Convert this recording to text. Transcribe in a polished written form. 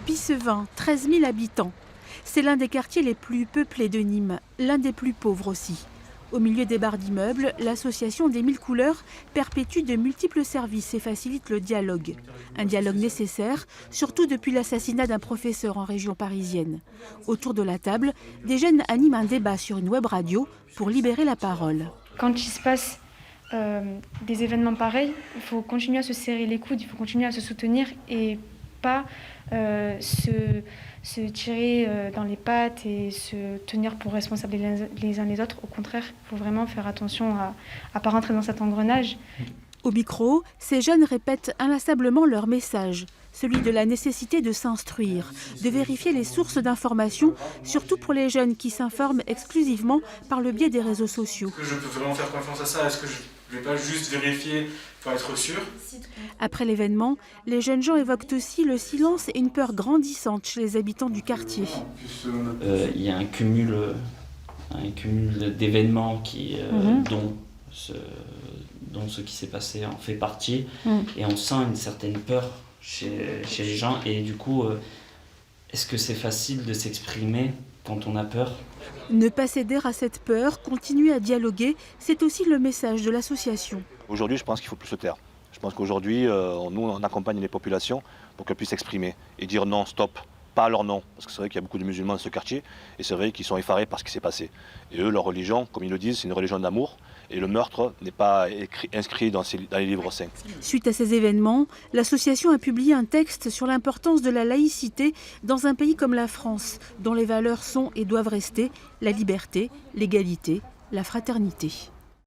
Pissevin, 13 000 habitants. C'est l'un des quartiers les plus peuplés de Nîmes, l'un des plus pauvres aussi. Au milieu des barres d'immeubles, l'association des 1000 couleurs perpétue de multiples services et facilite le dialogue. Un dialogue nécessaire, surtout depuis l'assassinat d'un professeur en région parisienne. Autour de la table, des jeunes animent un débat sur une web radio pour libérer la parole. Quand il se passe des événements pareils, il faut continuer à se serrer les coudes, il faut continuer à se soutenir et pas se tirer dans les pattes et se tenir pour responsables les uns les autres. Au contraire, il faut vraiment faire attention à ne pas rentrer dans cet engrenage. Au micro, ces jeunes répètent inlassablement leur message, celui de la nécessité de s'instruire, de vérifier les sources d'informations, surtout pour les jeunes qui s'informent exclusivement par le biais des réseaux sociaux. Est-ce que je peux vraiment faire confiance à ça? Est-ce que je ne vais pas juste vérifier pour être sûr? Après l'événement, les jeunes gens évoquent aussi le silence et une peur grandissante chez les habitants du quartier. Il y a un cumul d'événements dont ce qui s'est passé en fait partie. Et on sent une certaine peur chez les gens. Et du coup, est-ce que c'est facile de s'exprimer quand on a peur? Ne pas céder à cette peur, continuer à dialoguer, c'est aussi le message de l'association. Aujourd'hui, je pense qu'il faut plus se taire. Je pense qu'aujourd'hui, nous, on accompagne les populations pour qu'elles puissent s'exprimer et dire non, stop, pas à leur nom. Parce que c'est vrai qu'il y a beaucoup de musulmans dans ce quartier et c'est vrai qu'ils sont effarés par ce qui s'est passé. Et eux, leur religion, comme ils le disent, c'est une religion d'amour et le meurtre n'est pas inscrit dans les livres saints. Suite à ces événements, l'association a publié un texte sur l'importance de la laïcité dans un pays comme la France, dont les valeurs sont et doivent rester la liberté, l'égalité, la fraternité.